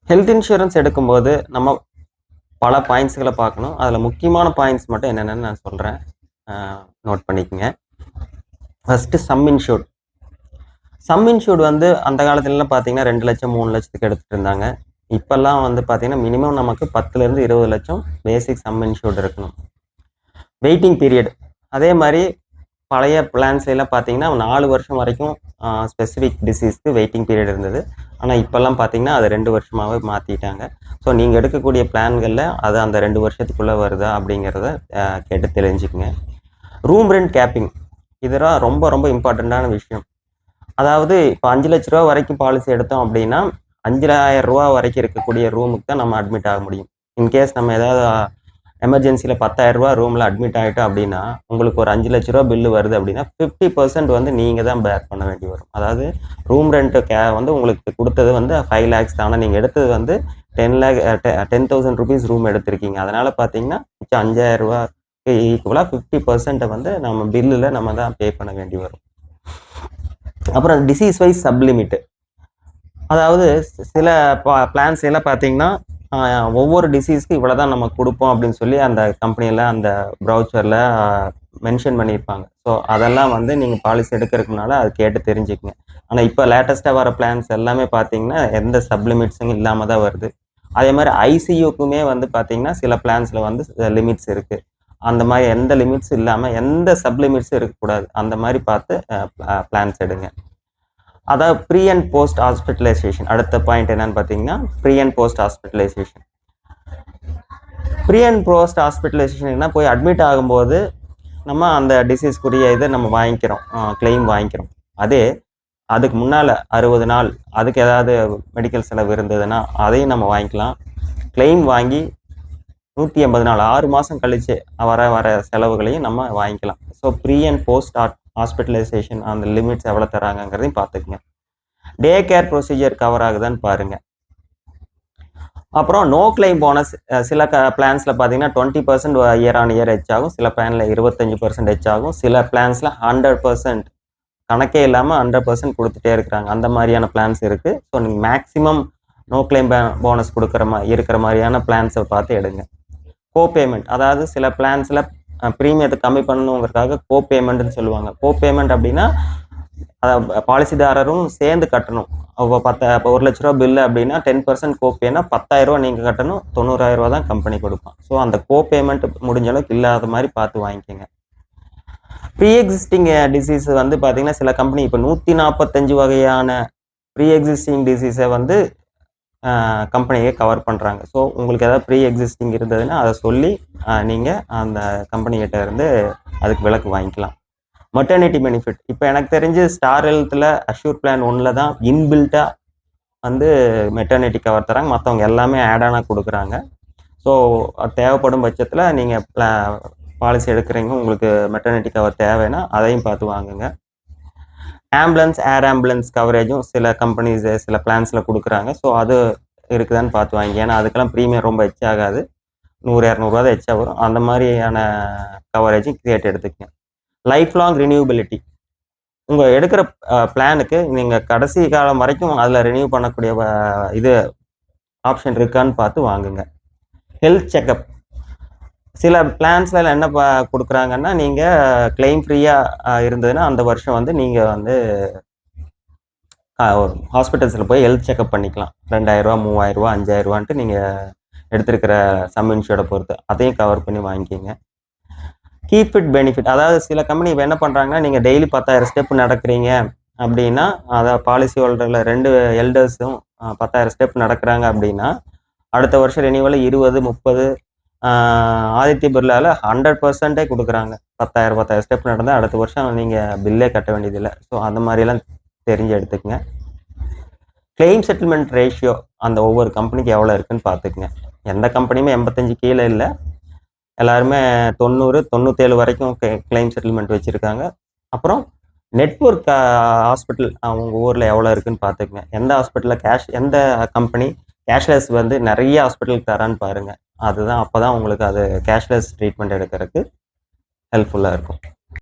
Health insurance எடுக்கும்போது நம்ம பல பாயிண்ட்ஸ்களை பார்க்கணும். அதில் முக்கியமான பாயிண்ட்ஸ் மட்டும் என்னென்னு நான் சொல்கிறேன், நோட் பண்ணிக்கோங்க. First sum insured. Sum insured வந்து அந்த காலத்துலலாம் பார்த்தீங்கன்னா 2 லட்சம் 3 லட்சத்துக்கு எடுத்துகிட்டு இருந்தாங்க. இப்போல்லாம் வந்து பார்த்தீங்கன்னா மினிமம் நமக்கு 10லேருந்து 20 லட்சம் பேசிக் சம் இன்சூர்ட் இருக்கணும். வெயிட்டிங் பீரியட் அதே மாதிரி பழைய பிளான்ஸ்லாம் பார்த்தீங்கன்னா 4 வருஷம் வரைக்கும் ஸ்பெசிஃபிக் டிசீஸ்க்கு வெயிட்டிங் பீரியட் இருந்தது. ஆனால் இப்போல்லாம் பார்த்தீங்கன்னா அது 2 வருஷமாகவே மாற்றிட்டாங்க. ஸோ நீங்கள் எடுக்கக்கூடிய பிளான்களில் அது அந்த 2 வருஷத்துக்குள்ளே வருதா அப்படிங்கிறத கேட்டு தெரிஞ்சுக்குங்க. ரூம் ரெண்ட் கேப்பிங் இதெல்லாம் ரொம்ப ரொம்ப இம்பார்ட்டண்ட்டான விஷயம். அதாவது இப்போ 5 லட்ச ரூபா வரைக்கும் பாலிசி எடுத்தோம் அப்படின்னா 5,000 ரூபா வரைக்கும் இருக்கக்கூடிய ரூமுக்கு தான் நம்ம அட்மிட் ஆக முடியும். இன்கேஸ் நம்ம ஏதாவது எமர்ஜென்சியில் 10,000 ரூபா ரூமில் அட்மிட் ஆகிட்டோம் அப்படின்னா உங்களுக்கு ஒரு 5 லட்ச ரூபா பில்லு வருது அப்படின்னா 50% வந்து நீங்கள் தான் பேர் பண்ண வேண்டி வரும். அதாவது ரூம் ரெண்ட்டு வந்து உங்களுக்கு கொடுத்தது வந்து 5 lakhs தான். ஆனால் நீங்கள் எடுத்தது வந்து 10,000 rupees ரூம் எடுத்திருக்கீங்க. அதனால் பார்த்தீங்கன்னா 5,000 ரூபாய்க்கு ஈக்குவலாக 50% வந்து நம்ம பில்லில் நம்ம தான் பே பண்ண வேண்டி வரும். அப்புறம் டிசீஸ் வைஸ் சப்லிமிட்டு. அதாவது சில பிளான்ஸ் எல்லாம் பார்த்தீங்கன்னா ஒவ்வொரு டிசீஸ்க்கு இவ்வளோ தான் நம்ம கொடுப்போம் அப்படின்னு சொல்லி அந்த கம்பெனியில் அந்த ப்ரௌச்சரில் மென்ஷன் பண்ணியிருப்பாங்க. ஸோ அதெல்லாம் வந்து நீங்கள் பாலிசி எடுக்கிறதுக்கு முன்னால் அது கேட்டு தெரிஞ்சுக்கங்க. ஆனால் இப்போ லேட்டஸ்ட்டாக வர பிளான்ஸ் எல்லாமே பார்த்தீங்கன்னா எந்த சப்லிமிட்ஸும் இல்லாமல் தான் வருது. அதே மாதிரி ஐசியூக்குமே வந்து பார்த்தீங்கன்னா சில பிளான்ஸில் வந்து லிமிட்ஸ் இருக்குது. அந்த மாதிரி எந்த லிமிட்ஸ் இல்லாமல் எந்த சப்லிமிட்ஸும் இருக்கக்கூடாது. அந்த மாதிரி பார்த்து பிளான்ஸ் எடுங்க. அதாவது ப்ரீ அண்ட் போஸ்ட் ஹாஸ்பிட்டலைசேஷன். அடுத்த பாயிண்ட் என்னன்னு பார்த்தீங்கன்னா pre and post hospitalization. Pre and post ஹாஸ்பிட்டலைசேஷன்னா போய் அட்மிட் ஆகும்போது நம்ம அந்த டிசீஸ்க்குரிய இதை நம்ம வாங்கிக்கிறோம், கிளைம் வாங்கிக்கிறோம். அதுக்கு முன்னால் 60 நாள் அதுக்கு ஏதாவது மெடிக்கல் செலவு இருந்ததுன்னா அதையும் நம்ம வாங்கிக்கலாம். கிளைம் வாங்கி 180 நாள் 6 மாதம் கழித்து வர செலவுகளையும் நம்ம வாங்கிக்கலாம். So pre and post hospitalisation அந்த லிமிட்ஸ் எவ்வளோ தராங்கிறதையும் பார்த்துக்குங்க. டே கேர் ப்ரொசீஜர் கவர் ஆகுதான்னு பாருங்கள். அப்புறம் நோ கிளைம் போனஸ். சில பிளான்ஸில் பார்த்தீங்கன்னா 20% இயர் ஆன் இயர் ஹெச் ஆகும். சில பிளானில் 25% ஹெச் ஆகும். சில பிளான்ஸில் 100% கணக்கே இல்லாமல் 100% கொடுத்துட்டே இருக்கிறாங்க. அந்த மாதிரியான பிளான்ஸ் இருக்குது. ஸோ நீங்கள் மேக்ஸிமம் நோ கிளைம் போனஸ் இருக்கிற மாதிரியான பிளான்ஸை பார்த்து எடுங்க. கோ பேமெண்ட். அதாவது சில பிளான்ஸில் ப்ரீமியத்தை கம்மி பண்ணணுங்கிறதுக்காக கோ பேமெண்ட்னு சொல்லுவாங்க. கோ பேமெண்ட் அப்படின்னா பாலிசிதாரரும் சேர்ந்து கட்டணும். இப்போ 1 லட்ச ரூபா பில்லு அப்படின்னா 10% கோப்பேன்னா 10,000 ரூபா நீங்கள் கட்டணும், 90,000 ரூபா தான் கம்பெனி கொடுப்பான். ஸோ அந்த கோ பேமெண்ட் முடிஞ்ச அளவுக்கு இல்லாத மாதிரி பார்த்து வாங்கிக்கோங்க. ப்ரீ எக்ஸிஸ்டிங் டிசீஸ் வந்து பார்த்தீங்கன்னா சில கம்பெனி இப்போ 145 வகையான ப்ரீ எக்ஸிஸ்டிங் டிசீஸை வந்து கம்பெனியை கவர் பண்ணுறாங்க. ஸோ உங்களுக்கு ஏதாவது ப்ரீ எக்ஸிஸ்டிங் இருந்ததுன்னா அதை சொல்லி நீங்கள் அந்த கம்பெனிகிட்ட இருந்து அதுக்கு விலக்கு வாங்கிக்கலாம். Maternity benefit. இப்போ எனக்கு தெரிஞ்சு ஸ்டார் ஹெல்த்தில் அஷ்யூர் பிளான் 1ல் தான் இன்பில்ட்டாக வந்து மெட்டர்னிட்டி கவர் தராங்க. மற்றவங்க எல்லாமே ஆடானாக கொடுக்குறாங்க. ஸோ தேவைப்படும் பட்சத்தில் நீங்கள் பாலிசி எடுக்கிறீங்க, உங்களுக்கு மெட்டர்னிட்டி கவர் தேவைன்னா அதையும் பார்த்து வாங்குங்க. ஆம்புலன்ஸ் ஏர் ஆம்புலன்ஸ் கவரேஜும் சில கம்பெனிஸ் சில பிளான்ஸில் கொடுக்குறாங்க. ஸோ அது இருக்குதான்னு பார்த்து வாங்கி. ஏன்னா அதுக்கெல்லாம் ப்ரீமியம் ரொம்ப ஹெச் ஆகாது, 100-200 ரூபா தான் ஹெச்சாக வரும். அந்த மாதிரியான கவரேஜும் கேட்டு எடுத்துக்கங்க. Life long renewability. உங்கள் எடுக்கிற பிளானுக்கு நீங்கள் கடைசி காலம் வரைக்கும் அதில் ரினியூ பண்ணக்கூடிய இது ஆப்ஷன் இருக்கான்னு பார்த்து வாங்குங்க. Health checkup. சில பிளான்ஸில் என்ன கொடுக்குறாங்கன்னா நீங்கள் கிளைம் ஃப்ரீயாக இருந்ததுன்னா அந்த வருஷம் வந்து நீங்கள் வந்து ஹாஸ்பிட்டல்ஸில் போய் ஹெல்த் செக்கப் பண்ணிக்கலாம். 2,000 ரூபா 3,000 ரூபா 5,000 ரூபான்ட்டு நீங்கள் எடுத்திருக்கிற சம் இன்சூர்டை பொறுத்து அதையும் கவர் பண்ணி வாங்கிக்கிங்க. Keep it benefit. அதாவது சில கம்பெனி இப்போ என்ன பண்ணுறாங்கன்னா நீங்கள் டெய்லி 10,000 ஸ்டெப் நடக்கிறீங்க அப்படின்னா, அதாவது பாலிசி ஹோல்டரில் 2 எல்டர்ஸும் 10,000 ஸ்டெப் நடக்கிறாங்க அப்படின்னா அடுத்த வருஷம் ரெனியூவல் 20, 30. ஆதித்ய பிர்லாவில் 100% கொடுக்குறாங்க. 10,000 ஸ்டெப் நடந்தால் அடுத்த வருஷம் நீங்கள் பில்லே கட்ட வேண்டியதில்லை. ஸோ அந்த மாதிரிலாம் தெரிஞ்சு எடுத்துக்கங்க. கிளைம் செட்டில்மெண்ட் ரேஷியோ அந்த ஒவ்வொரு கம்பெனிக்கு எவ்வளோ இருக்குன்னு பார்த்துக்குங்க. எந்த கம்பெனியுமே 85 கீழே இல்லை. எல்லாருமே 90, 97 வரைக்கும் கிளைம் செட்டில்மெண்ட் வச்சுருக்காங்க. அப்புறம் நெட்வொர்க் ஹாஸ்பிட்டல் அவங்க ஊரில் எவ்வளோ இருக்குன்னு பார்த்துக்குங்க. எந்த ஹாஸ்பிட்டலில் எந்த கம்பெனி கேஷ்லெஸ் வந்து நிறைய ஹாஸ்பிட்டலுக்கு தரான்னு பாருங்கள். அதுதான் அப்போ தான் உங்களுக்கு அது கேஷ்லெஸ் ட்ரீட்மெண்ட் எடுக்கிறதுக்கு ஹெல்ப்ஃபுல்லாக இருக்கும்.